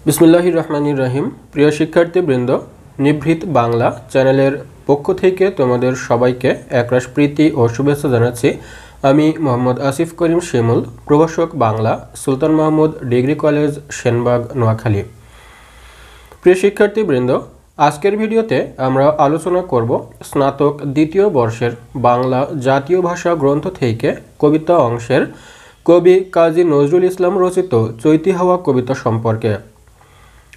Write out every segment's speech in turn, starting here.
বিসমিল্লাহির রহমানির রহিম। প্রিয় শিক্ষার্থীবৃন্দ, নিভৃত বাংলা চ্যানেলের পক্ষ থেকে তোমাদের সবাইকে একরাশ প্রীতি ও শুভেচ্ছা জানাচ্ছি। আমি মোহাম্মদ আসিফ করিম শিমুল, প্রভাষক বাংলা, সুলতান মাহমুদ ডিগ্রি কলেজ, সেনবাগ, নোয়াখালী। প্রিয় শিক্ষার্থীবৃন্দ, আজকের ভিডিওতে আমরা আলোচনা করব স্নাতক দ্বিতীয় বর্ষের বাংলা জাতীয় ভাষা গ্রন্থ থেকে কবিতা অংশের কবি কাজী নজরুল ইসলাম রচিত চৈতি হাওয়া কবিতা সম্পর্কে।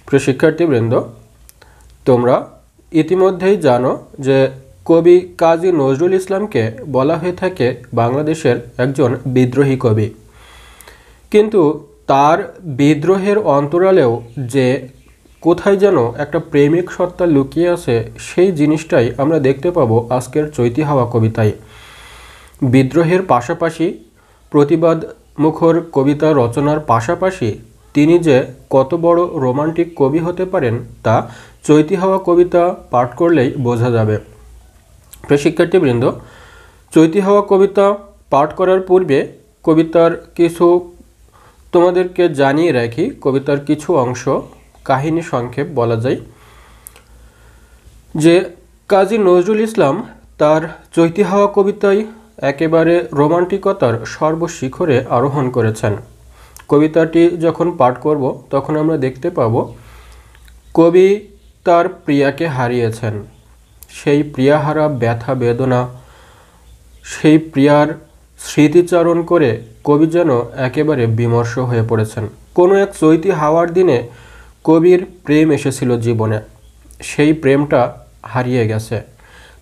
প্রিয় শিক্ষার্থীবৃন্দ, তোমরা ইতিমধ্যেই জানো যে কবি কাজী নজরুল ইসলামকে বলা হয়ে থাকে বাংলাদেশের একজন বিদ্রোহী কবি। কিন্তু তার বিদ্রোহের অন্তরালেও যে কোথায় যেন একটা প্রেমিক সত্তা লুকিয়ে আছে, সেই জিনিসটাই আমরা দেখতে পাবো আজকের চৈতি হাওয়া কবিতায়। বিদ্রোহের পাশাপাশি প্রতিবাদ মুখর কবিতা রচনার পাশাপাশি তিনি যে কত বড় রোমান্টিক কবি হতে পারেন তা চৈতি হাওয়া কবিতা পাঠ করলেই বোঝা যাবে। প্রিয় শিক্ষার্থীবৃন্দ, চৈতি হাওয়া কবিতা পাঠ করার পূর্বে কবিতার কিছু তোমাদেরকে জানিয়ে রাখি। কবিতার কিছু অংশ কাহিনী সংক্ষেপ বলা যায় যে কাজী নজরুল ইসলাম তার চৈতি হাওয়া কবিতায় একেবারে রোমান্টিকতার সর্বশিখরে আরোহণ করেছেন। কবিতাটি যখন পাঠ করব তখন আমরা দেখতে পাব কবি তার প্রিয়াকে হারিয়েছেন। সেই প্রিয়াহারা ব্যথা বেদনা, সেই প্রিয়ার স্মৃতিচারণ করে কবি যেন একেবারে বিমর্ষ হয়ে পড়েছেন। কোনো এক চৈতি হাওয়ার দিনে কবির প্রেম এসেছিল জীবনে, সেই প্রেমটা হারিয়ে গেছে।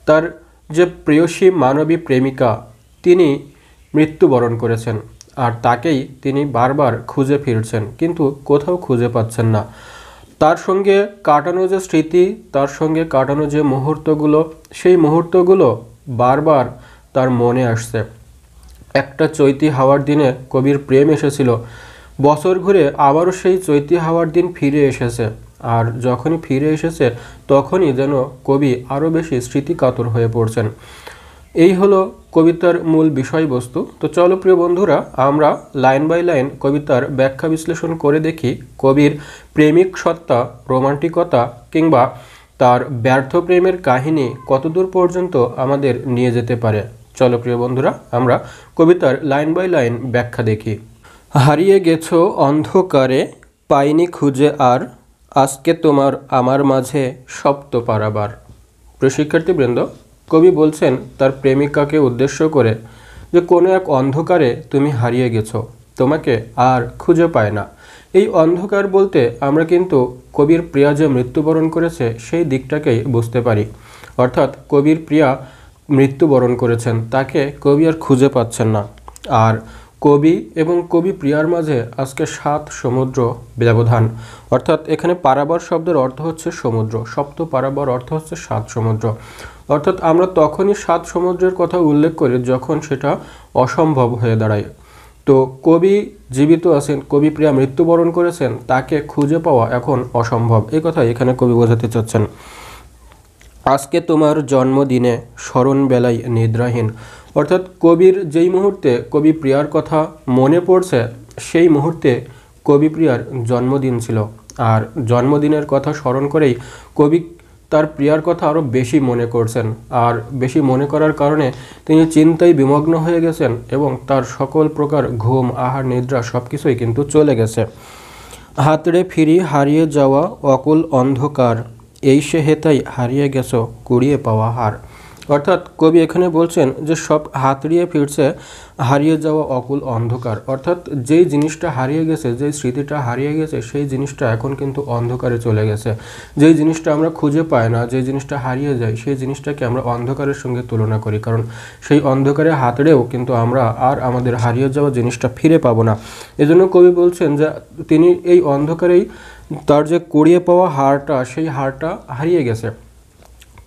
তার যে প্রেয়সী মানবী প্রেমিকা, তিনি মৃত্যুবরণ করেছেন, আর তাকেই তিনি বারবার খুঁজে ফিরছেন, কিন্তু কোথাও খুঁজে পাচ্ছেন না। তার সঙ্গে কাটানো যে স্মৃতি, তার সঙ্গে কাটানো যে মুহূর্তগুলো, সেই মুহূর্তগুলো বারবার তার মনে আসছে। একটা চৈতি হাওয়ার দিনে কবির প্রেম এসেছিল, বছর ঘুরে আবারও সেই চৈতি হাওয়ার দিন ফিরে এসেছে, আর যখনই ফিরে এসেছে তখনই যেন কবি আরও বেশি স্মৃতিকাতর হয়ে পড়ছেন। এই হলো কবিতার মূল বিষয়বস্তু। তো চলো প্রিয় বন্ধুরা, আমরা লাইন বাই লাইন কবিতার ব্যাখ্যা বিশ্লেষণ করে দেখি কবির প্রেমিক সত্তা, রোমান্টিকতা কিংবা তার ব্যর্থ প্রেমের কাহিনী কতদূর পর্যন্ত আমাদের নিয়ে যেতে পারে। চলো প্রিয় বন্ধুরা, আমরা কবিতার লাইন বাই লাইন ব্যাখ্যা দেখি। হারিয়ে গেছো অন্ধকারে, পাইনি খুঁজে আর, আজকে তোমার আমার মাঝে সপ্ত পারাবার। প্রিয় শিক্ষার্থীবৃন্দ, কবি বলছেন তার প্রেমিকাকে উদ্দেশ্য করে যে কোনো এক অন্ধকারে তুমি হারিয়ে গেছো, তোমাকে আর খুঁজে পায় না। এই অন্ধকার বলতে আমরা কিন্তু কবির প্রিয়া যে মৃত্যুবরণ করেছে সেই দিকটাকেই বুঝতে পারি। অর্থাৎ কবির প্রিয়া মৃত্যুবরণ করেছেন, তাকে কবি আর খুঁজে পাচ্ছেন না। আর কবি এবং কবি প্রিয়ার মাঝে আজকে 7 সমুদ্র ব্যবধান। অর্থাৎ এখানে পারাবার শব্দের অর্থ হচ্ছে সমুদ্র, সপ্ত পারাবার অর্থ হচ্ছে 7 সমুদ্র। অর্থাৎ আমরা তখনই 7 সমুদ্রের কথা উল্লেখ করি যখন সেটা অসম্ভব হয়ে দাঁড়ায়। তো কবি জীবিত আছেন, কবি প্রিয়া মৃত্যুবরণ করেছেন, তাকে খুঁজে পাওয়া এখন অসম্ভব, এই কথা এখানে কবি বোঝাতে চাচ্ছেন। আজকে তোমার জন্মদিনে স্মরণ বেলায় নিদ্রাহীন। অর্থাৎ কবির যেই মুহূর্তে কবি প্রিয়ার কথা মনে পড়ছে সেই মুহূর্তে কবি প্রিয়ার জন্মদিন ছিল, আর জন্মদিনের কথা স্মরণ করেই কবি তার প্রিয়ার কথা আরও বেশি মনে করছেন। আর বেশি মনে করার কারণে তিনি চিন্তায় বিমগ্ন হয়ে গেছেন এবং তার সকল প্রকার ঘুম, আহার, নিদ্রা সব কিছুই কিন্তু চলে গেছে। হাতড়ে ফিরি হারিয়ে যাওয়া অকুল অন্ধকার, এই সে হেতাই হারিয়ে গেছো কুড়িয়ে পাওয়া হার। অর্থাৎ কবি এখানে বলছেন যে সব হাতড়িয়ে ফিরছে হারিয়ে যাওয়া অকুল অন্ধকার। অর্থাৎ যেই জিনিসটা হারিয়ে গেছে, যেই স্মৃতিটা হারিয়ে গেছে, সেই জিনিসটা এখন কিন্তু অন্ধকারে চলে গেছে। যেই জিনিসটা আমরা খুঁজে পাই না, যে জিনিসটা হারিয়ে যায়, সেই জিনিসটাকে আমরা অন্ধকারের সঙ্গে তুলনা করি, কারণ সেই অন্ধকারে হাতড়েও কিন্তু আমরা আর আমাদের হারিয়ে যাওয়া জিনিসটা ফিরে পাবো না। এজন্য কবি বলছেন যে তিনি এই অন্ধকারেই তার যে কুড়িয়ে পাওয়া হারটা, সেই হারটা হারিয়ে গেছে।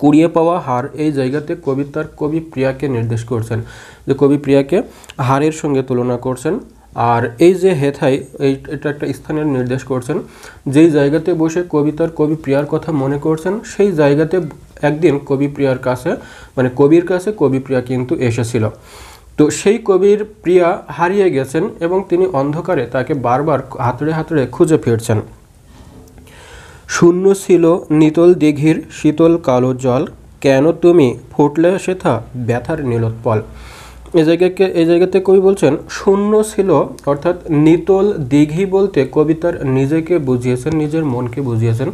কুড়িয়ে পাওয়া হার, এই জায়গাতে কবি তার কবি প্রিয়াকে নির্দেশ করছেন, যে কবি প্রিয়াকে হারের সঙ্গে তুলনা করছেন। আর এই যে হেথাই, এটা একটা স্থানের নির্দেশ করছেন। যেই জায়গাতে বসে কবি তার কবি প্রিয়ার কথা মনে করছেন, সেই জায়গাতে একদিন কবি প্রিয়ার কাছে, মানে কবির কাছে কবি প্রিয়া কিন্তু এসেছিল। তো সেই কবির প্রিয়া হারিয়ে গেছেন এবং তিনি অন্ধকারে তাকে বারবার হাতড়ে হাতড়ে খুঁজে ফিরছেন। শূন্য ছিল নিতল দিঘির শীতল কালো জল, কেন তুমি ফুটলে সেথা ব্যথার নীলোৎপল। এই জায়গাতে কবি বলছেন শূন্য ছিল, অর্থাৎ নিতল দিঘি বলতে কবিতার নিজেকে বুঝিয়েছেন, নিজের মনকে বুঝিয়েছেন।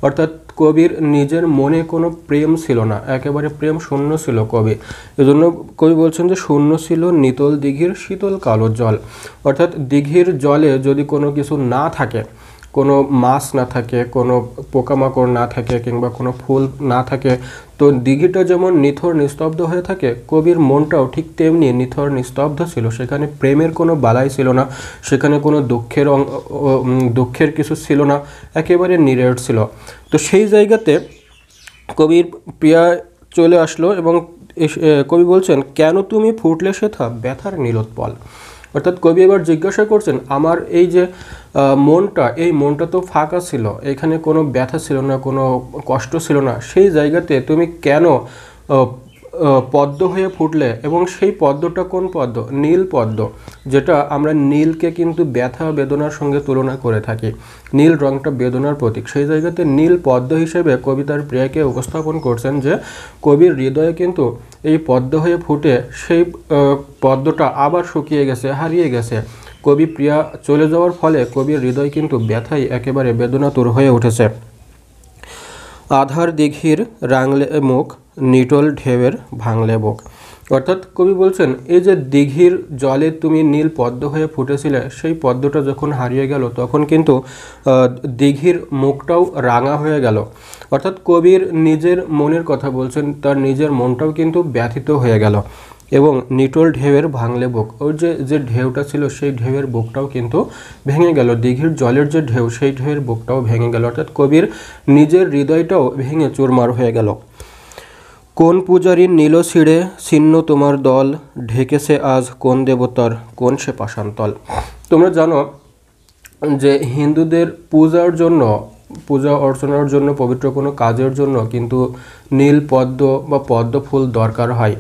অর্থাৎ কবির নিজের মনে কোনো প্রেম ছিল না, একেবারে প্রেম শূন্য ছিল কবি। এজন্য কবি বলছেন যে শূন্য ছিল নিতল দিঘির শীতল কালো জল। অর্থাৎ দিঘির জলে যদি কোনো কিছু না থাকে, কোনো মাছ না থাকে, কোনো পোকামাকড় না থাকে, কিংবা কোনো ফুল না থাকে, তো দিঘিটা যেমন নিথর নিস্তব্ধ হয়ে থাকে, কবির মনটাও ঠিক তেমনি নিথর নিস্তব্ধ ছিল। সেখানে প্রেমের কোনো বালাই ছিল না, সেখানে কোনো দুঃখের কিছু ছিল না, একেবারে নিরেট ছিল। তো সেই জায়গাতে কবির প্রিয়া চলে আসলো এবং কবি বলছেন কেন তুমি ফুটলে সেথা ব্যথার নীলোৎপল। অর্থাৎ কবি এবার জিজ্ঞাসা করছেন আমার এই যে মনটা, এই মনটা তো ফাঁকা ছিল, এখানে কোনো ব্যথা ছিল না, কোনো কষ্ট ছিল না, সেই জায়গাতে তুমি কেন পদ্ম হয়ে ফুটলে। এবং সেই পদ্মটা কোন পদ্ম? নীল পদ্ম, যেটা আমরা নীলকে কিন্তু ব্যথা বেদনার সঙ্গে তুলনা করে থাকি। নীল রংটা বেদনার প্রতীক, সেই জায়গাতে নীল পদ্ম হিসেবে কবিতার প্রিয়াকে উপস্থাপন করছেন যে কবির হৃদয়ে কিন্তু এই পদ্ম হয়ে ফুটে সেই পদ্মটা আবার শুকিয়ে গেছে, হারিয়ে গেছে। কবি প্রিয়া চলে যাওয়ার ফলে কবির হৃদয় কিন্তু ব্যথায় একেবারে বেদনাতুর হয়ে উঠেছে। আধার দিঘির রাঙলে মুখ, নিটোল ঢেউয়ের ভাঙলে বুক। অর্থাৎ কবি বলছেন এই যে দিঘির জলে তুমি নীল পদ্ম হয়ে ফুটেছিলে, সেই পদ্মটা যখন হারিয়ে গেল তখন কিন্তু দিঘির মুখটাও রাঙা হয়ে গেল। অর্থাৎ কবির নিজের মনের কথা বলছেন, তার নিজের মনটাও কিন্তু ব্যথিত হয়ে গেল। এবং নিটোল ঢেউয়ের ভাঙলে বুক, ওর যে ঢেউটা ছিল সেই ঢেউয়ের বুকটাও কিন্তু ভেঙে গেল। দিঘির জলের যে ঢেউ, সেই ঢেউয়ের বুকটাও ভেঙে গেল। অর্থাৎ কবির নিজের হৃদয়টাও ভেঙে চুরমার হয়ে গেল। কোন পূজারীর নীল ছিঁড়ে ছিন্ন তোমার দল, ঢেকেছে আজ কোন দেবতার কোন সে পাষাণতল। তোমরা জানো যে হিন্দুদের পূজার জন্য, পূজা অর্চনার জন্য, পবিত্র কোনো কাজের জন্য কিন্তু নীল পদ্ম বা পদ্ম ফুল দরকার হয়।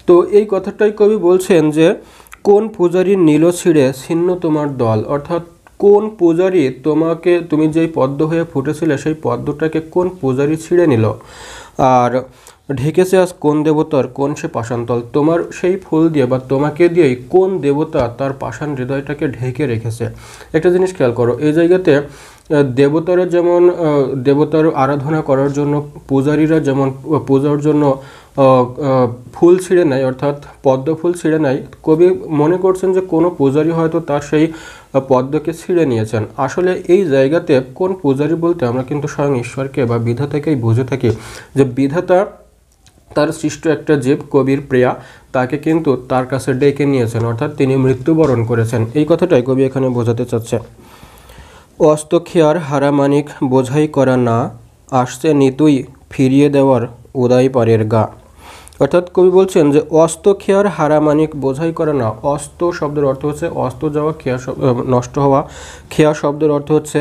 তো এই কথাটাই কবি বলছেন যে কোন পূজারীর নীল ছিঁড়ে ছিন্ন তোমার দল। অর্থাৎ কোন পূজারী তুমি যেই পদ্ম হয়ে ফুটেছিলে সেই পদ্মটাকে কোন পূজারী ছিঁড়ে নিল। আর ঢেকেছে আজ কোন দেবতার কোন সে পাষাণতল, তোমার সেই ফুল দিয়ে বা তোমাকে দিয়েই কোন দেবতা তার পাষাণ হৃদয়টাকে ঢেকে রেখেছে। একটা জিনিস খেয়াল করো, এই জায়গাতে দেবতারা যেমন দেবতার আরাধনা করার জন্য পূজারীরা যেমন পূজার জন্য ফুল ছিঁড়ে নেয়, অর্থাৎ পদ্ম ফুল ছিঁড়ে নেয়, কবি মনে করছেন যে কোনো পূজারী হয়তো তার সেই পদ্মকে ছিঁড়ে নিয়েছেন। আসলে এই জায়গাতে কোন পূজারী বলতে আমরা কিন্তু স্বয়ং ঈশ্বরকে বা বিধাতাকেই বুঝে থাকি, যে বিধাতা তার সৃষ্ট একটা জীব কবির প্রিয়া, তাকে কিন্তু তার কাছে ডেকে নিয়েছেন, অর্থাৎ তিনি মৃত্যুবরণ করেছেন। এই কথাটাই কবি এখানে বোঝাতে চাচ্ছে। অস্তক্ষিয়ার হারামানিক বোঝাই করা না, আসছে নিতুই ফিরিয়ে দেওয়ার উদয় পারের গা। অর্থাৎ কবি বলছেন যে অস্ত খেয়ার হারামানিক বোঝাই করা না। অস্ত শব্দের অর্থ হচ্ছে অস্ত যাওয়া, খেয়া নষ্ট হওয়া। খেয়া শব্দের অর্থ হচ্ছে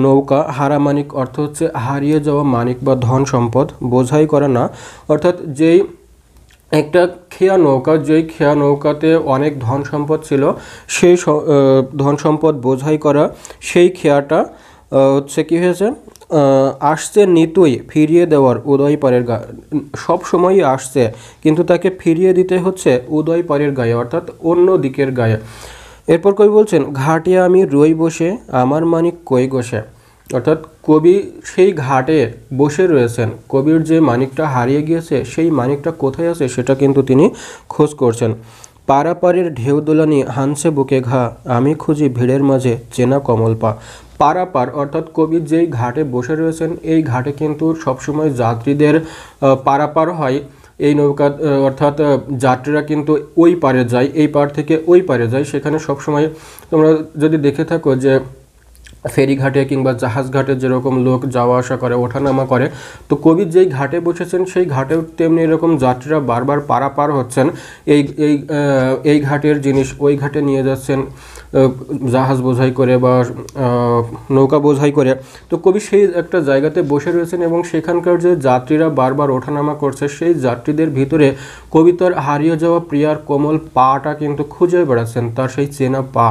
নৌকা, হারামানিক অর্থ হচ্ছে হারিয়ে যাওয়া মানিক বা ধন সম্পদ। বোঝাই করা না অর্থাৎ যেই একটা খেয়া নৌকা, যেই খেয়া নৌকাতে অনেক ধন সম্পদ ছিল, সেই ধন সম্পদ বোঝাই করা সেই খেয়াটা হচ্ছে কি হয়েছে, আসছে নিতুই ফিরিয়ে দেওয়ার উদয় পারের গা। সব সময়ই আসছে, কিন্তু তাকে ফিরিয়ে দিতে হচ্ছে উদয় পারের গায়ে, অর্থাৎ অন্য দিকের গায়ে। এরপর কবি বলছেন ঘাটে আমি রই বসে, আমার মানিক কই গোসে। অর্থাৎ কবি সেই ঘাটে বসে রয়েছেন, কবির যে মানিকটা হারিয়ে গিয়েছে সেই মানিকটা কোথায় আছে সেটা কিন্তু তিনি খোঁজ করছেন। পারাপারের ঢেউ দোলানি হানছে বুকে ঘা, আমি খুঁজি ভিড়ের মাঝে চেনা কমল পা। পারাপার অর্থাৎ কবি যেই ঘাটে বসে রয়েছেন, এই ঘাটে কিন্তু সবসময় যাত্রীদের পারাপার হয়। এই নৌকা অর্থাৎ যাত্রীরা কিন্তু ওই পারে যায়, এই পার থেকে ওই পারে যায়। সেখানে সবসময় তোমরা যদি দেখে থাকো যে ফেরিঘাটে কিংবা জাহাজ ঘাটে যেরকম লোক যাওয়া আসা করে, ওঠানামা করে, তো কবি যেই ঘাটে বসেছেন সেই ঘাটেও তেমনি এরকম যাত্রীরা বারবার পারাপার হচ্ছেন। এই ঘাটের জিনিস ওই ঘাটে নিয়ে যাচ্ছেন জাহাজ বোঝাই করে বা নৌকা বোঝাই করে। তো কবি সেই একটা জায়গাতে বসে রয়েছেন এবং সেখানকার যে যাত্রীরা বারবার ওঠানামা করছে, সেই যাত্রীদের ভিতরে কবিতার হারিয়ে যাওয়া প্রিয়ার কোমল পাটা কিন্তু খুঁজে বেড়াচ্ছেন, তার সেই চেনা পা।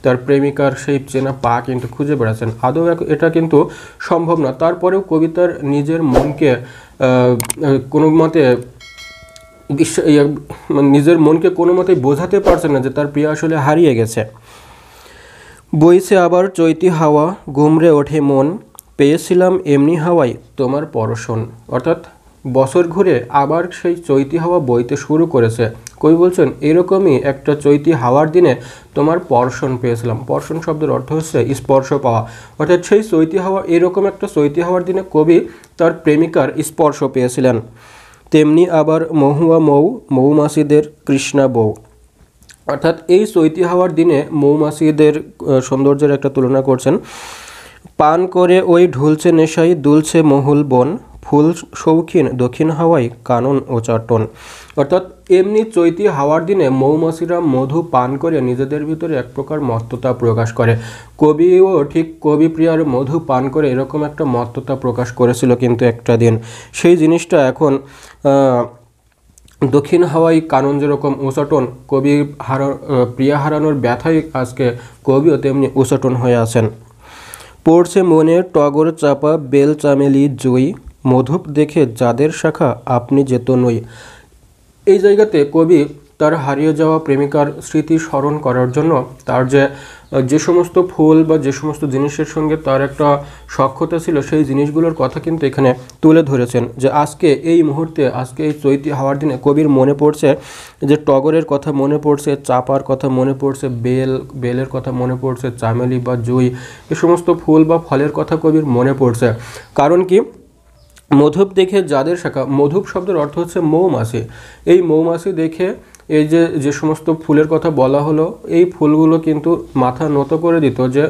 তার প্রেমিকার সেই চেনা পা কিন্তু খুঁজে বেড়াচ্ছেন। আদৌ এটা কিন্তু সম্ভব না। তারপরেও কবিতার নিজের মনকে কোনো মতে নিজের মনকে কোনো মতেই বোঝাতে পারছে না যে তার প্রিয়া আসলে হারিয়ে গেছে। বইছে আবার চৈতি হাওয়া, গুমরে ওঠে মন, পেয়েছিলাম এমনি হাওয়ায় তোমার পরশন। অর্থাৎ বছর ঘুরে আবার সেই চৈতি হাওয়া বইতে শুরু করেছে। কবি বলছেন এরকমই একটা চৈতি হাওয়ার দিনে তোমার পরশন পেয়েছিলাম। পরশন শব্দের অর্থ হচ্ছে স্পর্শ পাওয়া। অর্থাৎ সেই চৈতি হাওয়া, এরকম একটা চৈতি হাওয়ার দিনে কবি তার প্রেমিকার স্পর্শ পেয়েছিলেন। তেমনি আবার মহুয়া মৌ, মৌমাছিদের কৃষ্ণা বউ। অর্থাৎ এই চৈতি হাওয়ার দিনে মৌমাছিদের সৌন্দর্যের একটা তুলনা করছেন। পান করে ওই ঢুলছে নেশাই, দুলছে মহুল বন, ফুল শৌখিন দক্ষিণ হাওয়ায় কানন ও চাটন। অর্থাৎ এমনি চৈতি হাওয়ার দিনে মৌমাছিরা মধু পান করে নিজেদের ভিতরে এক প্রকার মত্ততা প্রকাশ করে। কবিও ঠিক কবিপ্রিয়ার মধু পান করে এরকম একটা মত্ততা প্রকাশ করেছিল কিন্তু একটা দিন। সেই জিনিসটা এখন দক্ষিণ হাওয়াই কানন যেরকম উচাটন, কবি প্রিয়া হারানোর ব্যথায় আজকে কবিও তেমনি উচাটন হয়ে আছেন। পড়ছে মনে টগর চাপা, বেল চামেলি জুই, মধুপ দেখে যাদের শাখা আপনি যেত নই। এই জায়গাতে কবি তার হারিয়ে যাওয়া প্রেমিকার স্মৃতি স্মরণ করার জন্য তার যে সমস্ত ফুল বা যে সমস্ত জিনিসের সঙ্গে তার একটা সখ্যতা ছিল সেই জিনিসগুলোর কথা কিন্তু এখানে তুলে ধরেছেন। যে আজকে এই মুহূর্তে, আজকে এই চৈতি হাওয়ার দিনে কবির মনে পড়ছে যে টগরের কথা মনে পড়ছে, চাপার কথা মনে পড়ছে, বেলের কথা মনে পড়ছে, চামেলি বা জুই, এ সমস্ত ফুল বা ফলের কথা কবির মনে পড়ছে। কারণ কি, মধুপ দেখে যাদের শাখা, মধুপ শব্দের অর্থ হচ্ছে মৌমাছি। এই মৌমাছি দেখে এই যে সমস্ত ফুলের কথা বলা হলো, এই ফুলগুলো কিন্তু মাথা নত করে দিত যে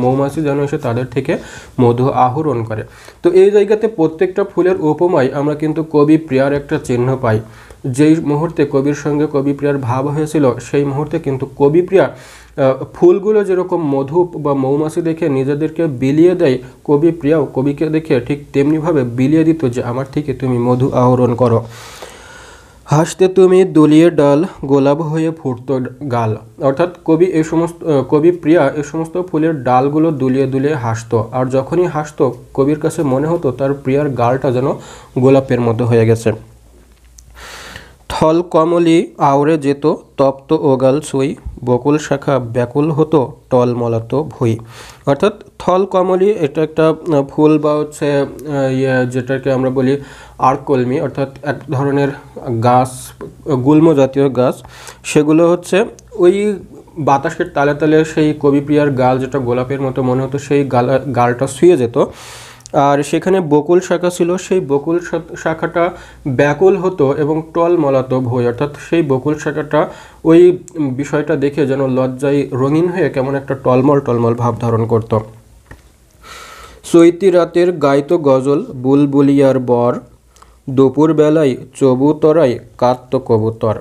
মৌমাছি যেন এসে তাদের থেকে মধু আহরণ করে। তো এই জায়গাতে প্রত্যেকটা ফুলের উপমায় আমরা কিন্তু কবি প্রিয়ার একটা চিহ্ন পাই। যেই মুহূর্তে কবির সঙ্গে কবি প্রিয়ার ভাব হয়েছিল সেই মুহূর্তে কিন্তু কবি প্রিয়া ফুলগুলো যেরকম মধু বা মৌমাছি দেখে নিজেদেরকে বিলিয়ে দেয়, কবি প্রিয়াও কবিকে দেখে ঠিক তেমনিভাবে বিলিয়ে দিত যে আমার থেকে তুমি মধু আহরণ করো। হাসতে তুমি দুলিয়ে ডাল, গোলাপ হয়ে ফুটতো গাল। অর্থাৎ কবি প্রিয়া এই সমস্ত ফুলের ডালগুলো দুলিয়ে দুলিয়ে হাসতো, আর যখনই হাসতো কবির কাছে মনে হতো তার প্রিয়ার গালটা যেন গোলাপের মতো হয়ে গেছে। থল কমলি আওড়ে যেত, তপ্ত ওগাল ছুঁই, বকুল শাখা ব্যাকুল হতো, টল মলাতো ভুই। অর্থাৎ থল কমলি এটা একটা ফুল বা হচ্ছে যেটাকে আমরা বলি আর্ককলমি, অর্থাৎ এক ধরনের গাছ, গুল্ম জাতীয় গাছ। সেগুলো হচ্ছে ওই বাতাসের তালে তালে সেই কবিপ্রিয়ার গাল যেটা গোলাপের মতো মনে হতো সেই গালটা ছুঁয়ে যেত। আর সেখানে বকুল শাখা ছিল, সেই বকুল শাখাটা ব্যাকুল হতো এবং টল মলাতো ভই। অর্থাৎ সেই বকুল শাখাটা ওই বিষয়টা দেখে যেন লজ্জায় রঙিন হয়ে কেমন একটা টলমল টলমল ভাব ধারণ করত। চৈতি রাতের গাইতো গজল, বুলবুলিয়ার বর, দুপুর বেলায় চবুতরায় কাঁদতো কবুতর।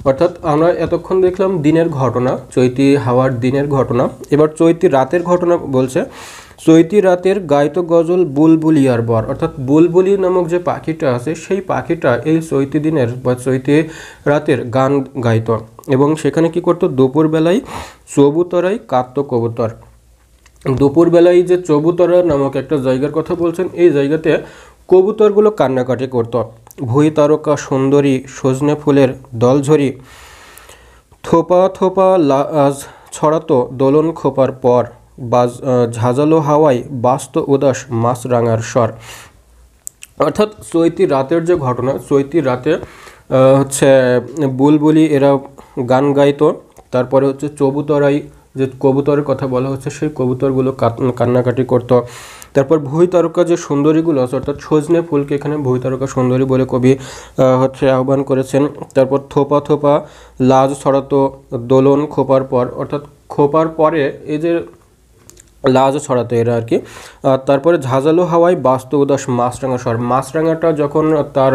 অর্থাৎ আমরা এতক্ষণ দেখলাম দিনের ঘটনা, চৈতি হাওয়ার দিনের ঘটনা। এবার চৈতি রাতের ঘটনা বলছে। চৈতি রাতের গাইতো গজল, বুলবুলিয়ার বর। অর্থাৎ বুলবুলি নামক যে পাখিটা আছে সেই পাখিটা এই চৈতি দিনের বা চৈতি রাতের গান গাইত এবং সেখানে কি করতো, দুপুরবেলায় চবুতরায় কাঁদতো কবুতর। দুপুরবেলায় যে চবুতরা নামক একটা জায়গার কথা বলছেন, এই জায়গাতে কবুতরগুলো কান্নাকাটি করত। ভুঁই তারকা সুন্দরী, সজনে ফুলের দলঝরি, থোপা থোপা লাজ ছড়াতো দোলন খোপার পর, ঝাঁঝালো হাওয়ায় বাস্ত উদাস মাছরাঙার স্বর। অর্থাৎ চৈতি রাতের যে ঘটনা, চৈতি রাতে হচ্ছে বুলবুলি এরা গান গাইতো। তারপরে হচ্ছে চবুতরাই, যে কবুতরের কথা বলা হচ্ছে সেই কবুতরগুলো কান্নাকাটি করত। তারপর ভুঁই তারকা যে সুন্দরীগুলো আছে, অর্থাৎ সজনে ফুলকে এখানে ভুঁই তারকা সুন্দরী বলে কবি হচ্ছে আহ্বান করেছেন। তারপর থোপা থোপা লাজ ছড়াতো দোলন খোপার পর, অর্থাৎ খোপার পরে এই যে লাজ ছড়াতো এরা আর কি। তারপরে ঝাঁঝালো হাওয়ায় বাস্ত উদাস মাছরাঙা স্বর। মাছরাঙাটা যখন তার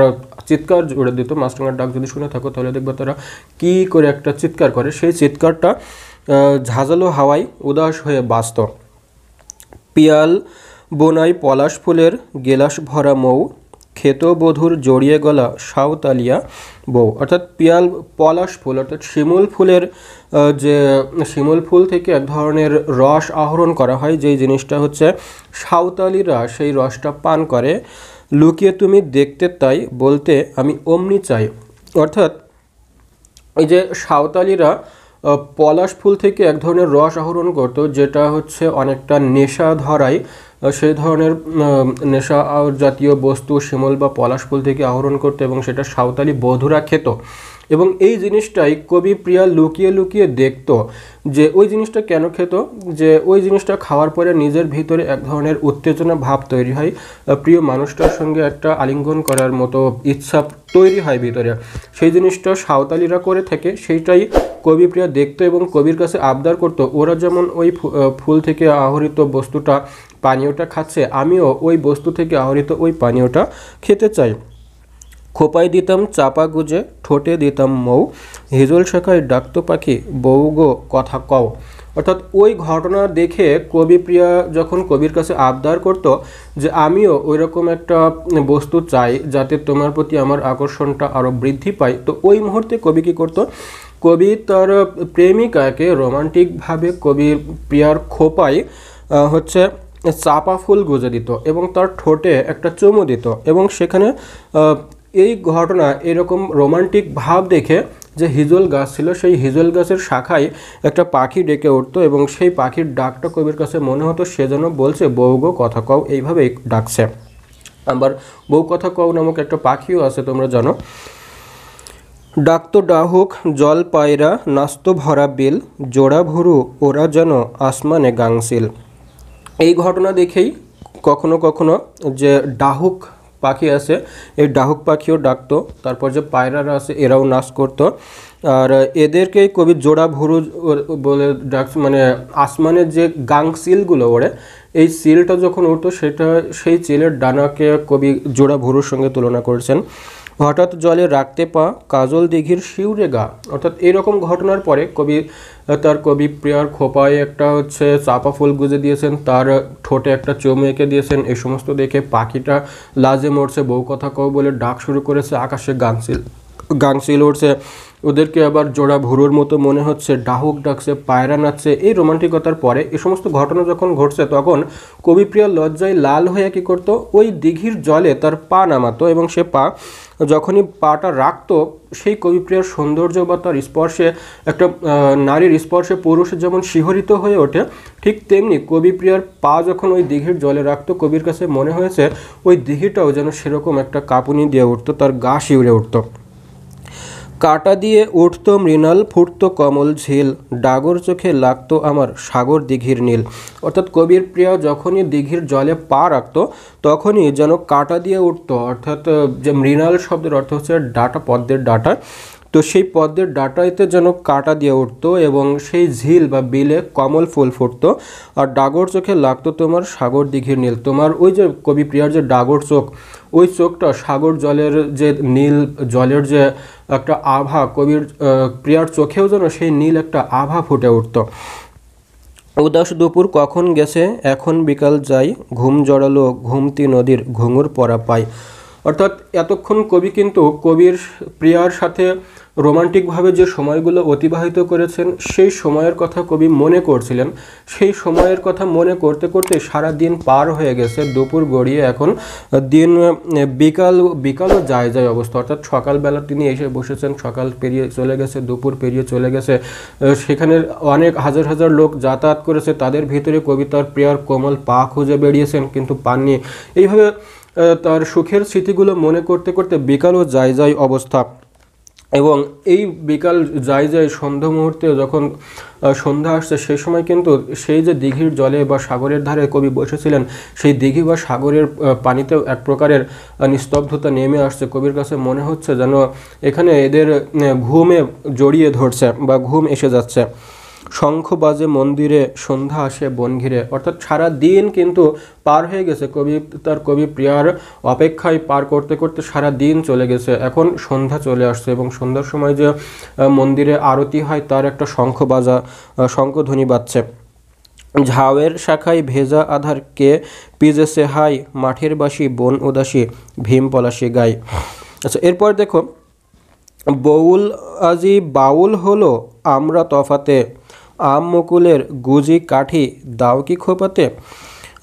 চিৎকার জুড়ে দিত, মাছরাঙার ডাক যদি শুনে থাকো তাহলে দেখবে তারা কী করে একটা চিৎকার করে, সেই চিৎকারটা ঝাঁঝালো হাওয়ায় উদাস হয়ে বাস্ত। পিয়াল বোনাই পলাশ ফুলের গেলাস ভরা মৌ, ক্ষেত বধূর জড়িয়ে গলা সাঁওতালিয়া বউ। অর্থাৎ পলাশ ফুল অর্থাৎ শিমুল ফুলের যে শিমুল ফুল থেকে এক ধরনের রস আহরণ করা হয়, যেই জিনিসটা হচ্ছে সাঁওতালিরা সেই রসটা পান করে। লুকিয়ে তুমি দেখতে তাই বলতে আমি অমনি চাই। অর্থাৎ এই যে সাঁওতালিরা পলাশ ফুল থেকে এক ধরনের রস আহরণ করতো, যেটা হচ্ছে অনেকটা নেশা ধরায়, সেই ধরনের নেশা জাতীয় বস্তু শিমুল বা পলাশ ফুল থেকে আহরণ করতো এবং সেটা সাঁওতালি বধূরা খেত। এবং এই জিনিসটাই কবি প্রিয়া লুকিয়ে লুকিয়ে দেখতো যে ওই জিনিসটা কেন খেত, যে ওই জিনিসটা খাওয়ার পরে নিজের ভিতরে এক ধরনের উত্তেজনা ভাব তৈরি হয়, প্রিয় মানুষটার সঙ্গে একটা আলিঙ্গন করার মতো ইচ্ছা তৈরি হয় ভিতরে। সেই জিনিসটা সাঁওতালিরা করে থাকে, সেইটাই কবি প্রিয়া দেখতো এবং কবির কাছে আবদার করতো, ওরা যেমন ওই ফুল থেকে আহরিত বস্তুটা পানীয়টা খাচ্ছে, আমিও ওই বস্তু থেকে আহরিত ওই পানীয়টা খেতে চাই। খোপায় দিতাম চাপা গুজে, ঠোঁটে দিতাম মৌ, হিজল শাখায় ডাকতো পাখি বউ গো কথা কও। অর্থাৎ ওই ঘটনা দেখে কবি প্রিয়া যখন কবির কাছে আবদার করত যে আমিও ওই রকম একটা বস্তু চাই যাতে তোমার প্রতি আমার আকর্ষণটা আরও বৃদ্ধি পায়, তো ওই মুহূর্তে কবি কী করতো, কবি তার প্রেমিকাকে রোমান্টিকভাবে কবির প্রিয়ার খোপায় হচ্ছে চাপা ফুল গুজে দিত এবং তার ঠোঁটে একটা চুমু দিত। এবং সেখানে এই ঘটনা এরকম রোমান্টিক ভাব দেখে যে হিজল গাছ ছিল, সেই হিজল গাছের শাখায় একটা পাখি ডেকে উঠতো এবং সেই পাখির ডাকটা কবির কাছে মনে হতো সে যেন বলছে বউ গো কথা কও, এইভাবেই ডাকছে। আবার বউ কথা কও নামক একটা পাখিও আছে, তোমরা জানো। ডাকতো ডাহুক জল পায়রা, নাস্ত ভরা বিল, জোড়া ভুরু ওরা যেন আসমানে গাংসিল। এই ঘটনা দেখেই কখনো কখনো যে ডাহুক পাখি আছে, এই ডাহুক পাখিও ডাকতো, তারপর যে পায়রারা আছে এরাও নাচ করতো, আর এদেরকেই কবি জোড়া ভুরু বলে ডাক, মানে আসমানের যে গাংসিলগুলো ওড়ে, এই সিলটা যখন উঠতো সেটা সেই চিলের ডানাকে কবি জোড়া ভুরুর সঙ্গে তুলনা করেছেন। হঠাৎ জলে রাখতে পা, কাজল দিঘির শিউরে গা। অর্থাৎ এইরকম ঘটনার পরে কবি প্রিয়ার খোপায় একটা হচ্ছে চাপা ফুল গুজে দিয়েছেন, তার ঠোঁটে একটা চুমু এঁকে দিয়েছেন। এই সমস্ত দেখে পাখিটা লাজে মরছে, বউ কথা কও বলে ডাক শুরু করেছে, আকাশে গাংসিল উঠছে, ওদেরকে আবার জোড়া ভুরুর মতো মনে হচ্ছে, ডাহুক ডাকছে, পায়রা নাচছে। এই রোমান্টিকতার পরে এই সমস্ত ঘটনা যখন ঘটছে তখন কবিপ্রিয়া লজ্জায় লাল হয়ে কী করতো, ওই দিঘির জলে তার পা নামাতো এবং সে পা যখনই পাটা রাখতো সেই কবিপ্রিয়ার সৌন্দর্য বা তার স্পর্শে, একটা নারীর স্পর্শে পুরুষ যেমন শিহরিত হয়ে ওঠে, ঠিক তেমনি কবিপ্রিয়ার পা যখন ওই দিঘির জলে রাখতো কবির কাছে মনে হয়েছে ওই দিঘিটাও যেন সেরকম একটা কাঁপুনি দিয়ে উঠতো, তার গা শিউরে উঠতো। কাটা দিয়ে উঠতো মৃণাল, ফুটতো কমল ঝিল, ডাগর চোখে লাগতো আমার সাগর দিঘির নীল। অর্থাৎ কবির প্রিয়া যখনই দিঘির জলে পা রাখতো তখনই যেন কাটা দিয়ে উঠতো, অর্থাৎ যে মৃণাল শব্দের অর্থ হচ্ছে ডাটা, পদ্মের ডাটা, তো সেই পদ্মের ডাটাইতে যেন কাটা দিয়ে উঠতো এবং সেই ঝিল বা বিলে কমল ফুল ফুটতো, আর ডাগর চোখে লাগতো তোমার সাগর দিঘির নীল। তোমার ওই যে কবি প্রিয়ার যে ডাগর চোখ, ওই চোখটা সাগর জলের যে নীল জলের যে একটা আভা, কবির প্রিয়ার চোখেও যেন সেই নীল একটা আভা ফুটে উঠতো। উদাস দুপুর কখন গেছে, এখন বিকাল যাই, ঘুম জড়ালো ঘুমতি নদীর ঘুঙুর পরা পায়। অর্থাৎ এতক্ষণ কবি কিন্তু কবির প্রিয়ার সাথে রোমান্টিকভাবে যে সময়গুলো অতিবাহিত করেছেন সেই সময়ের কথা কবি মনে করছিলেন। সেই সময়ের কথা মনে করতে করতে সারা দিন পার হয়ে গেছে, দুপুর গড়িয়ে এখন দিন বিকালও যায় অবস্থা। অর্থাৎ সকালবেলা তিনি এসে বসেছেন, সকাল পেরিয়ে চলে গেছে, দুপুর পেরিয়ে চলে গেছে, সেখানে অনেক হাজার হাজার লোক যাতায়াত করেছে, তাদের ভিতরে কবি তার প্রিয়ার কোমল পা খুঁজে বেরিয়েছেন কিন্তু পাননি। এইভাবে তার সুখের স্মৃতিগুলো মনে করতে করতে বিকালও যায় অবস্থা। এবং এই বিকাল যায় সন্ধ্যা মুহূর্তে যখন সন্ধ্যা আসছে সেই সময় কিন্তু সেই যে দিঘির জলে বা সাগরের ধারে কবি বসেছিলেন, সেই দিঘি বা সাগরের পানিতেও এক প্রকারের নিস্তব্ধতা নেমে আসছে। কবির কাছে মনে হচ্ছে যেন এখানে এদের ঘুমে জড়িয়ে ধরছে বা ঘুম এসে যাচ্ছে। শঙ্খ বাজে মন্দিরে, সন্ধ্যা আসে বন ঘিরে। অর্থাৎ সারা দিন কিন্তু পার হয়ে গেছে, কবি প্রিয়ার অপেক্ষায় পার করতে করতে সারা দিন চলে গেছে, এখন সন্ধ্যা চলে আসছে এবং সন্ধ্যার সময় যে মন্দিরে আরতি হয় তার একটা শঙ্খধ্বনি বাজছে। ঝাউয়ের শাখায় ভেজা আধার কে পিজেছে হাই, মাঠের বাসি বন উদাসী ভীম পলাশি গায়। আচ্ছা, এরপর দেখো, বউল আজি বাউল হলো আমরা তফাতে, আম মুকুলের গুজি কাঠি দাও কি খোপাতে।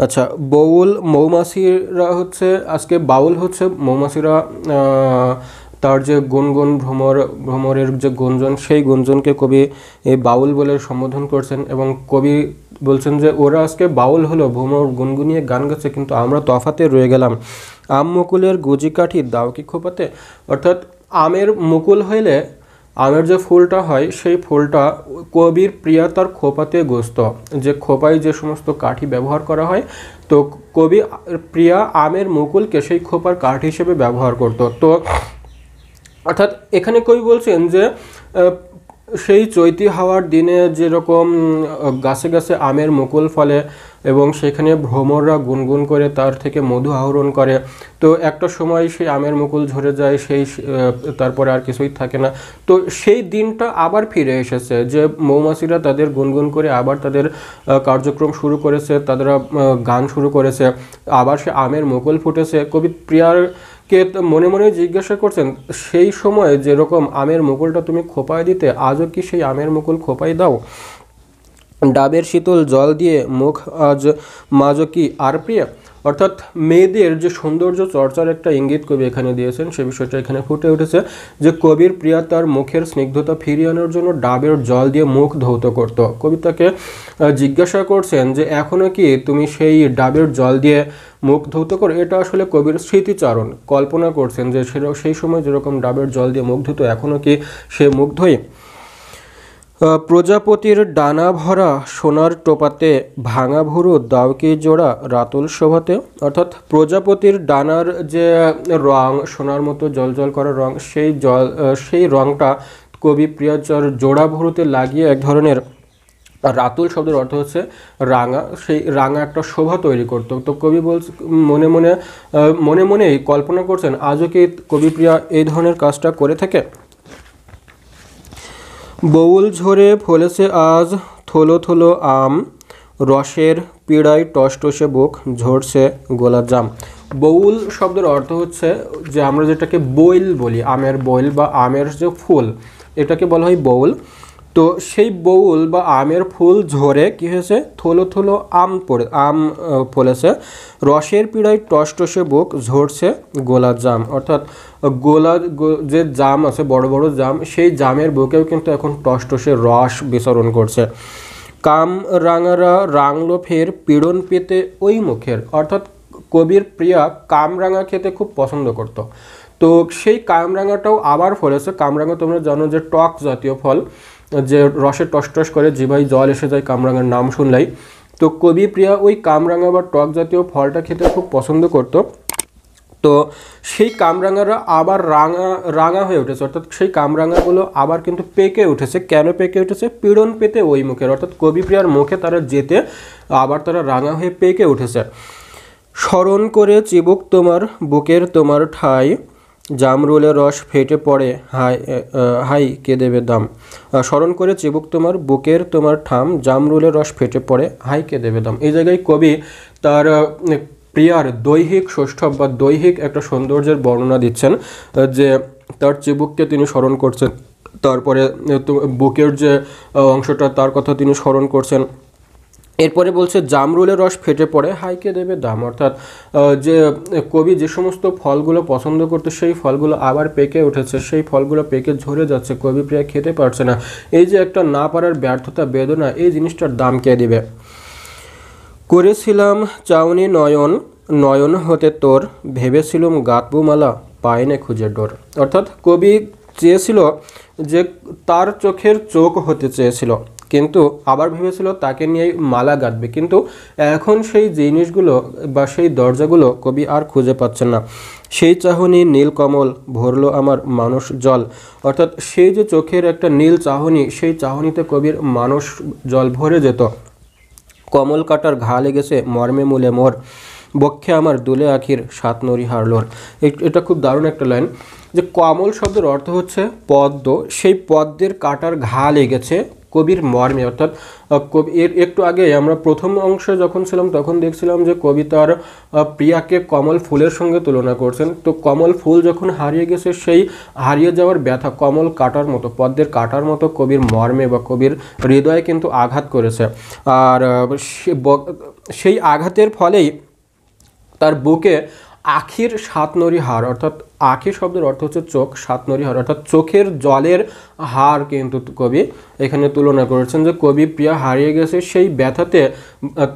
আচ্ছা, বউল মৌমাছিরা হচ্ছে, আজকে বাউল হচ্ছে মৌমাছিরা তার যে গুনগুন ভ্রমরের যে গুঞ্জন, সেই গুঞ্জনকে কবি এই বাউল বলে সম্বোধন করছেন এবং কবি বলছেন যে ওরা আজকে বাউল হলো, ভ্রমর গুনগুনিয়ে গান গাচ্ছে, কিন্তু আমরা তফাতে রয়ে গেলাম। আম মুকুলের গুজি কাঠি দাও কি খোপাতে, অর্থাৎ আমের মুকুল হইলে আমের যে ফুলটা হয় সেই ফুলটা কবির প্রিয়া তার খোপাতে গোস্ত, যে খোপায় যে সমস্ত কাঠি ব্যবহার করা হয়, তো কবি প্রিয়া আমের মুকুলকে সেই খোপার কাঠ হিসেবে ব্যবহার করত। তো অর্থাৎ এখানে কবি বলছেন যে সেই চৈতি হাওয়ার দিনে যেরকম গাছে গাছে আমের মুকুল ফলে এবং সেখানে ভ্রমররা গুনগুন করে তার থেকে মধু আহরণ করে, তো একটা সময় সেই আমের মুকুল ঝরে যায়, সেই তারপরে আর কিছুই থাকে না। তো সেই দিনটা আবার ফিরে এসেছে যে মৌমাছিরা তাদের গুনগুন করে আবার তাদের কার্যক্রম শুরু করেছে, তারা গান শুরু করেছে, আবার সে আমের মুকুল ফুটেছে। কবি প্রিয়ার কে মনে মনে জিজ্ঞাসা করছেন, সেই সময় যেরকম আমের মুকুলটা তুমি খোপায় দিতে, আজও কি সেই আমের মুকুল খোপায় দাও? ডাবের শীতল জল দিয়ে মুখ আজ মাজো কি আর প্রিয়া, অর্থাৎ মেয়েদের যে সৌন্দর্য চর্চার একটা ইঙ্গিত কবি এখানে দিয়েছেন, সে বিষয়টা এখানে ফুটে উঠেছে যে কবির প্রিয়া তার মুখের স্নিগ্ধতা ফিরিয়ে আনার জন্য ডাবের জল দিয়ে মুখ ধৌত করত। কবি তাকে জিজ্ঞাসা করছেন যে এখনও কি তুমি সেই ডাবের জল দিয়ে মুখ ধৌত করো। এটা আসলে কবির স্মৃতিচারণ, কল্পনা করছেন যে সেই সময় যেরকম ডাবের জল দিয়ে মুখ ধুতো, এখনও কি সে মুখ ধোয়। প্রজাপতির ডানা ভরা সোনার টোপাতে, ভাঙা ভুরু দাও কি জোড়া রাতুল শোভাতে, অর্থাৎ প্রজাপতির ডানার যে রং, সোনার মতো জলজল করা রং, সেই রংটা কবি প্রিয়াচর জোড়া ভুরুতে লাগিয়ে এক ধরনের, রাতুল শব্দের অর্থ হচ্ছে রাঙা, সেই রাঙা একটা শোভা তৈরি করতো। তো কবি মনে মনেই কল্পনা করছেন আজও কি কবিপ্রিয়া এই ধরনের কাজটা করে থাকে। বউল ঝরে ফলেছে আজ থলো থলো আম, রসের পীড়ায় টসটসে বুক ঝরছে গোলাপ জাম। বউল শব্দের অর্থ হচ্ছে যে আমরা যেটাকে বইল বলি, আমের বইল বা আমের যে ফুল, এটাকে বলা হয় বউল। তো সেই বউল বা আমের ফুল ঝরে কি হয়েছে, থলো থলো আম ফলেছে, রসের পীড়ায় টসটসে বুক ঝরছে গোলাপ জাম, অর্থাৎ যে জাম আছে, বড় বড় জাম, সেই জামের বুকেও কিন্তু এখন টসটসে রস বিচরণ করছে। কাম রাঙারা রাঙলো ফের পীড়ন পেতে ওই মুখের, অর্থাৎ কবির প্রিয়া কামরাঙা খেতে খুব পছন্দ করত। তো সেই কামরাঙাটাও আবার ফলেছে। কামরাঙা তোমরা জানো যে টক জাতীয় ফল, যে রসে টসটস করে জিভায় জল এসে যায় কামরাঙার নাম শুনলেই। তো কবি প্রিয়া ওই কামরাঙা বা টক জাতীয় ফলটা খেতে খুব পছন্দ করত। তো সেই কামরাঙারা আবার রাঙা হয়ে উঠেছে, অর্থাৎ সেই কামরাঙাগুলো আবার কিন্তু পেকে উঠেছে। কেন পেকে উঠেছে? পীড়ন পেতে ওই মুখের, অর্থাৎ কবি প্রিয়ার মুখে তারা যেতে আবার তারা রাঙা হয়ে পেকে উঠেছে। স্মরণ করে চিবুক তোমার বুকের তোমার ঠাই, জামরুলের রস ফেটে পড়ে হাই কে দেবে দাম। স্মরণ করে চিবুক তোমার বুকের তোমার ঠাম, জামরুলের রস ফেটে পড়ে হাই কে দেবে দাম। এই জায়গায় কবি তার প্রিয়ার দৈহিক সৌষ্ঠব বা দৈহিক একটা সৌন্দর্যের বর্ণনা দিচ্ছেন, যে তার চিবুককে তিনি স্মরণ করছেন, তারপরে বুকের যে অংশটা তার কথা তিনি স্মরণ করছেন। এরপরে বলছে জামরুলের রস ফেটে পড়ে হাইকে দেবে দাম, অর্থাৎ যে কবি যে সমস্ত ফলগুলো পছন্দ করতো সেই ফলগুলো আবার পেকে উঠেছে, সেই ফলগুলো পেকে ঝরে যাচ্ছে, কবি প্রিয়া খেতে পারছে না। এই যে একটা না পারার ব্যর্থতা, বেদনা, এই জিনিসটার দাম কে দিবে। করেছিলাম চাউনি নয়ন, নয়ন হতে তোর, ভেবেছিলুম গাঁথবো মালা, পায়নে খুঁজে ডোর, অর্থাৎ কবি চেয়েছিল যে তার চোখের চোখ হতে চেয়েছিল, কিন্তু আবার ভেবেছিল তাকে নিয়ে মালা গাঁথবে, কিন্তু এখন সেই জিনিসগুলো বা সেই দরজাগুলো কবি আর খুঁজে পাচ্ছেন না। সেই চাহনি নীল কমল ভরলো আমার মানুষ জল, অর্থাৎ সেই যে চোখের একটা নীল চাহনি, সেই চাহনিতে কবির মানুষ জল ভরে যেত। কমল কাটার ঘা লেগেছে মর্মে মূলে মোর, বক্ষে আমার দুলে আখির সাত নরি হারলোর। এটা খুব দারুণ একটা লাইন, যে কমল শব্দের অর্থ হচ্ছে পদ্ম, সেই পদ্মের কাটার ঘা লেগেছে কবির মর্মে, অর্থাৎ এর একটু আগে আমরা প্রথম অংশে যখন ছিলাম তখন দেখছিলাম যে কবি তার প্রিয়াকে কমল ফুলের সঙ্গে তুলনা করছেন। তো কমল ফুল যখন হারিয়ে গেছে সেই হারিয়ে যাওয়ার ব্যথা কমল কাটার মতো, পদ্মের কাটার মতো কবির মর্মে বা কবির হৃদয়ে কিন্তু আঘাত করেছে। আর সেই আঘাতের ফলেই তার বুকে আখির সাতনরি হার, অর্থাৎ আখি শব্দের অর্থ হচ্ছে চোখ, সাতনরি হার অর্থাৎ চোখের জলের হার কিন্তু কবি এখানে তুলনা করেছেন যে কবি প্রিয়া হারিয়ে গেছে সেই ব্যথাতে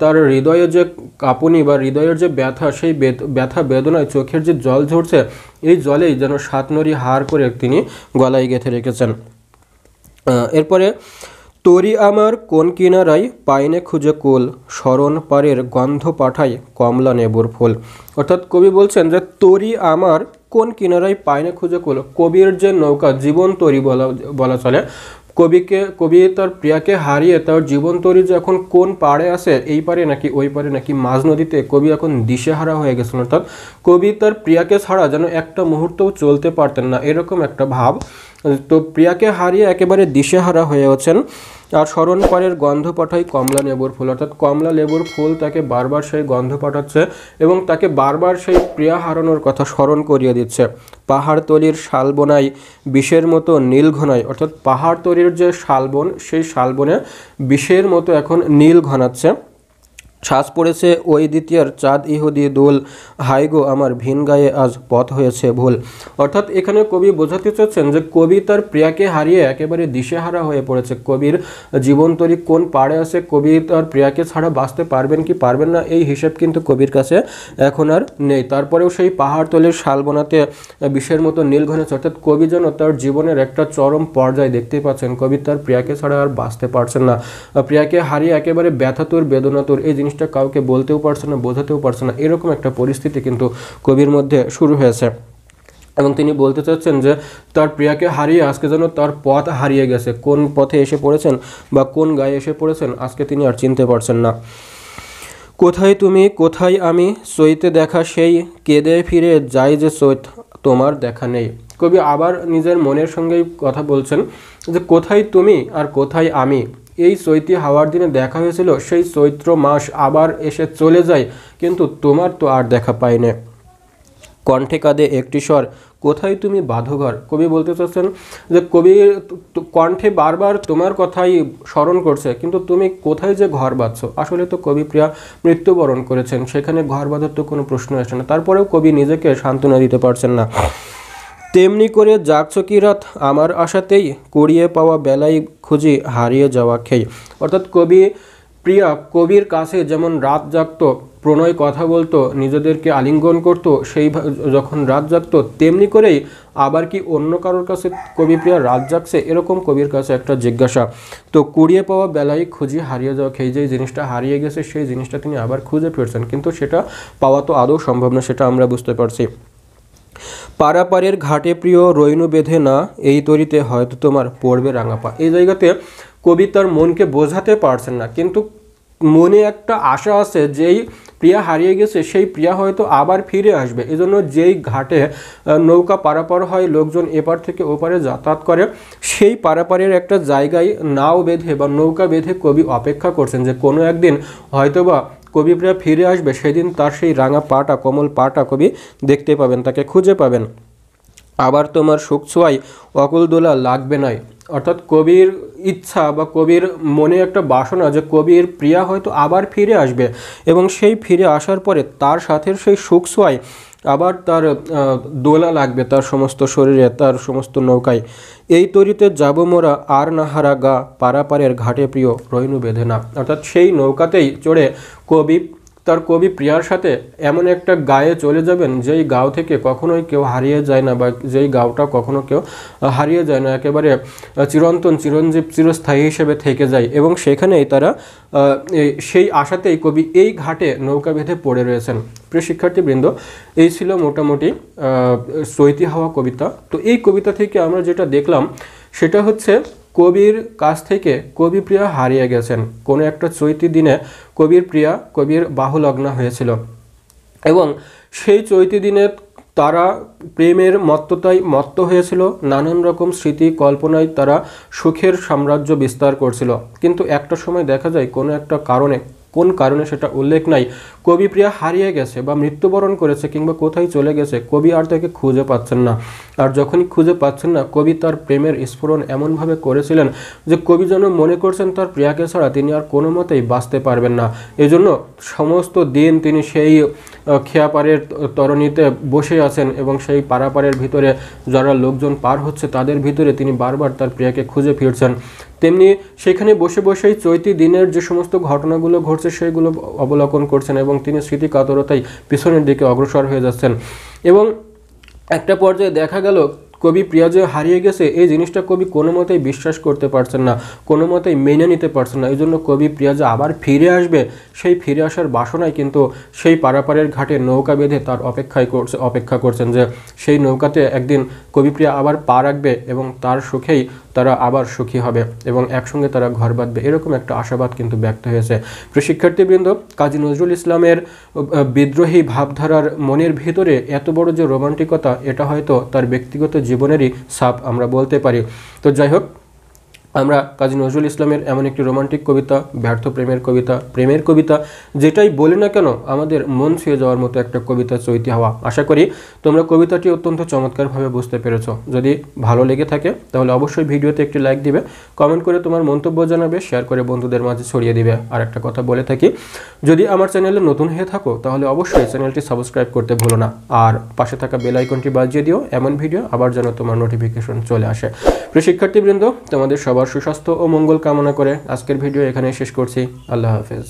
তার হৃদয়ে যে কাঁপুনি বা হৃদয়ের যে ব্যথা, সেই ব্যথা বেদনায় চোখের যে জল ঝরছে এই জলেই যেন সাতনরি হার করে তিনি গলায় গেঁথে রেখেছেন। এরপরে তরি আমার কোন কিনারায় পাইনে খুঁজে কুল, শরণ পারের গন্ধ পাঠাই কমলা নেবুর ফুল। অর্থাৎ কবি বলছেন যে তরি আমার কোন কিনারায় পাইনে খুঁজে কুল, কবির যে নৌকা জীবন তরি বলা চলে, কবি তার প্রিয়াকে হারিয়ে তার জীবন তরি যে এখন কোন পাড়ে আছে, এই পারে নাকি ওই পারে নাকি মাঝ নদীতে, কবি এখন দিশেহারা হয়ে গেছেন। অর্থাৎ কবি তার প্রিয়াকে ছাড়া যেন একটা মুহূর্তও চলতে পারতেন না, এরকম একটা ভাব। তো প্রিয়াকে হারিয়ে একেবারে দিশেহারা হয়ে আছেন। আর স্মরণ পারের গন্ধ পাঠাই কমলা লেবুর ফুল, অর্থাৎ কমলা লেবুর ফুল তাকে বারবার সেই গন্ধ পাঠাচ্ছে এবং তাকে বারবার সেই প্রিয়া হারানোর কথা স্মরণ করিয়ে দিচ্ছে। পাহাড়তলির শালবনাই বিষের মতো নীল ঘনায়, অর্থাৎ পাহাড়তলির যে শালবন সেই শালবনে বিষের মতো এখন নীল ঘনাচ্ছে। শ্বাস পড়েছে ওই দ্বিতীয়ার চাঁদ ইহুদি দোল, হাইগো আমার ভিন গায়ে আজ পথ হয়েছে ভুল। অর্থাৎ এখানে কবি বোঝাতে চাচ্ছেন যে কবি তার প্রিয়াকে হারিয়ে একেবারে দিশেহারা হয়ে পড়েছে। কবির জীবনতরি কোন পাড়ে আছে, কবি তার প্রিয়াকে ছাড়া বাঁচতে পারবেন কি পারবেন না এই হিসেব কিন্তু কবির কাছে এখন আর নেই। তারপরেও সেই পাহাড়তলির শালবনাতে বিষের মতো নীল ঘনেছে, অর্থাৎ কবি যেন তার জীবনের একটা চরম পর্যায়ে দেখতেই পাচ্ছেন কবি তার প্রিয়াকে ছাড়া আর বাঁচতে পারছেন না। প্রিয়াকে হারিয়ে একেবারে ব্যথাতুর বেদনাতুর, এই জিনিসটা কাউকে বলতেও পারছে না, বোঝাতেও পারছে না, এরকম একটা পরিস্থিতি কিন্তু কবির মধ্যে শুরু হয়েছে। এবং তিনি বলতে চাচ্ছেন যে তার প্রিয়াকে হারিয়ে আজকে যেন তার পথ হারিয়ে গেছে, কোন পথে এসে পড়েছেন বা কোন গায়ে এসে পড়েছেন আজকে তিনি আর চিনতে পারছেন না। কোথায় তুমি কোথায় আমি, সইতে দেখা সেই কেঁদে ফিরে যাই যে সৈত তোমার দেখা নেই। কবি আবার নিজের মনের সঙ্গেই কথা বলছেন যে কোথায় তুমি আর কোথায় আমি, এই চৈতি হাওয়ার দিনে দেখা হয়েছিল, সেই চৈত্র মাস আবার এসে চলে যায়, কিন্তু তোমার তো আর দেখা পাইনে। কণ্ঠে কাঁদে একটি স্বর, কোথায় তুমি বাঁধঘর। কবি বলতে চাচ্ছেন যে কবি কণ্ঠে বারবার তোমার কথাই স্মরণ করছে, কিন্তু তুমি কোথায় যে ঘর বাঁধছো। আসলে তো কবি প্রিয়া মৃত্যুবরণ করেছেন, সেখানে ঘর বাঁধার তো কোনো প্রশ্ন আসে না। তারপরেও কবি নিজেকে সান্ত্বনা দিতে পারছেন না। তেমনি করে জাগছো কি রাত আমার আশাতেই, কুড়িয়ে পাওয়া বেলায় খুঁজি হারিয়ে যাওয়া খেই। অর্থাৎ প্রিয়া কবির কাছে যেমন রাত জাগতো, প্রণয় কথা বলতো, নিজেদেরকে আলিঙ্গন করতো, সেই যখন রাত জাগতো তেমনি করেই আবার কি অন্য কারোর কাছে কবি প্রিয়া রাত জাগছে, এরকম কবির কাছে একটা জিজ্ঞাসা। তো কুড়িয়ে পাওয়া বেলায় খুঁজি হারিয়ে যাওয়া খেই, যেই জিনিসটা হারিয়ে গেছে সেই জিনিসটা তিনি আবার খুঁজে ফিরছেন, কিন্তু সেটা পাওয়া তো আদৌ সম্ভব না, সেটা আমরা বুঝতে পারছি। পারাপারের ঘাটে প্রিয় রইনু বেঁধে না, এই তরিতে হয়তো তোমার পড়বে রাঙাপা। এই জায়গাতে কবি তার মনকে বোঝাতে পারছেন না, কিন্তু মনে একটা আশা আছে যেই প্রিয়া হারিয়ে গেছে সেই প্রিয়া হয়তো আবার ফিরে আসবে। এজন্য যেই ঘাটে নৌকা পারাপার হয়, লোকজন এপার থেকে ওপারে যাতায়াত করে, সেই পারাপারের একটা জায়গায় নাও বেঁধে বা নৌকা বেঁধে কবি অপেক্ষা করছেন যে কোনো একদিন হয়তোবা কবি প্রিয়া ফিরে আসবে, সেদিন তার সেই রাঙা পাটা, কমল পাটা কবি দেখতে পাবেন, তাকে খুঁজে পাবেন। আবার তোমার সুখ ছোঁয়ায় অকুল দোলা লাগবে নাই। অর্থাৎ কবির ইচ্ছা বা কবির মনে একটা বাসনা যে কবির প্রিয়া হয়তো আবার ফিরে আসবে এবং সেই ফিরে আসার পরে তার সাথে সেই সুখ ছোঁয়ায় আবার তার দোলা লাগবে তার সমস্ত শরীরে, তার সমস্ত নৌকায়। এই তরিতে যাব মোরা আর নাহারা গা, পারাপারের ঘাটে প্রিয় রইনু বেঁধে না। অর্থাৎ সেই নৌকাতেই চড়ে কবি প্রিয়ার সাথে এমন একটা গায়ে চলে যাবেন যেই গাঁও থেকে কখনোই কেউ হারিয়ে যায় না, বা যেই গাঁওটা কখনো কেউ হারিয়ে যায় না, একেবারে চিরন্তন চিরঞ্জীব চিরস্থায়ী হিসেবে থেকে যায়। এবং সেখানেই তারা সেই আশাতেই কবি এই ঘাটে নৌকা বেঁধে পড়ে রয়েছেন। প্রিয় শিক্ষার্থীবৃন্দ, এই ছিল মোটামুটি চৈতি হাওয়া কবিতা। তো এই কবিতা থেকে আমরা যেটা দেখলাম সেটা হচ্ছে কবির কাছ থেকে কবি প্রিয়া হারিয়ে গেছেন। কোনো একটা চৈতি দিনে কবির বাহুলগ্ন হয়েছিল এবং সেই চৈতি দিনে তারা প্রেমের মত্ততায় মত্ত হয়েছিল, নানান রকম স্মৃতি কল্পনায় তারা সুখের সাম্রাজ্য বিস্তার করছিল। কিন্তু একটা সময় দেখা যায় কোনো একটা কারণে, কোন কারণে সেটা উল্লেখ নাই, কবিপ্রিয়া হারিয়ে গেছে বা মৃত্যুবরণ করেছে কিংবা কোথায় চলে গেছে, কবি আর তাকে খুঁজে পাচ্ছেন না। আর যখনই খুঁজে পাচ্ছেন না, কবি তার প্রেমের স্ফুরণ এমনভাবে করেছিলেন যে কবি যেন মনে করছেন তার প্রিয়াকে ছাড়া তিনি আর কোনো মতেই বাঁচতে পারবেন না। এজন্য সমস্ত দিন তিনি সেই খেয়াপাড়ের তরণীতে বসে আছেন এবং সেই পারাপাড়ের ভিতরে যারা লোকজন পার হচ্ছে তাদের ভিতরে তিনি বারবার তার প্রিয়াকে খুঁজে ফিরছেন। তেমনি সেখানে বসে বসেই চৈতি দিনের যে সমস্ত ঘটনাগুলো ঘটছে সেগুলো অবলোকন করছেন এবং তিনি স্মৃতি কাতরতায় পিছনের দিকে অগ্রসর হয়ে যাচ্ছেন। এবং একটা পর্যায়ে দেখা গেল কবি প্রিয়া যে হারিয়ে গেছে এই জিনিসটা কবি কোনো মতেই বিশ্বাস করতে পারছেন না, কোনো মতেই মেনে নিতে পারছেন না। এই জন্য কবি প্রিয়া যে আবার ফিরে আসবে সেই ফিরে আসার বাসনায় কিন্তু সেই পারাপারের ঘাটে নৌকা বেঁধে তার অপেক্ষা করছেন যে সেই নৌকাতে একদিন কবি প্রিয়া আবার পা রাখবে এবং তার সুখেই তারা আবার সুখী হবে এবং একসঙ্গে তারা ঘর বাঁধবে, এরকম একটা আশাবাদ কিন্তু ব্যক্ত হয়েছে। প্রিয় শিক্ষার্থীবৃন্দ, কাজী নজরুল ইসলামের বিদ্রোহী ভাবধারার মনের ভিতরে এত বড় যে রোমান্টিকতা, এটা হয়তো তার ব্যক্তিগত জীবনেরই ছাপ আমরা বলতে পারি। তো যাই হোক, আমরা কাজী নজরুল ইসলামের এমন একটি রোমান্টিক কবিতা, ব্যর্থ প্রেমের কবিতা যেটাই বলি না কেন আমাদের মন ছুঁয়ে যাওয়ার মতো একটা কবিতা চৈতি হাওয়া। আশা করি তোমরা কবিতাটি অত্যন্ত চমৎকারভাবে বুঝতে পেরেছো। যদি ভালো লেগে থাকে তাহলে অবশ্যই ভিডিওতে একটি লাইক দিবে, কমেন্ট করে তোমার মন্তব্য জানাবে, শেয়ার করে বন্ধুদের মাঝে ছড়িয়ে দিবে। আর একটা কথা বলে থাকি, যদি আমার চ্যানেলে নতুন হয়ে থাকো তাহলে অবশ্যই চ্যানেলটি সাবস্ক্রাইব করতে ভুলো না, আর পাশে থাকা বেল আইকনটি বাজিয়ে দিও, এমন ভিডিও আবার যেন তোমার নোটিফিকেশন চলে আসে। প্রিয় শিক্ষার্থীবৃন্দ, তোমাদের সবার সুস্বাস্থ্য ও মঙ্গল কামনা করে আজকের ভিডিও এখানেই শেষ করছি। আল্লাহ হাফেজ।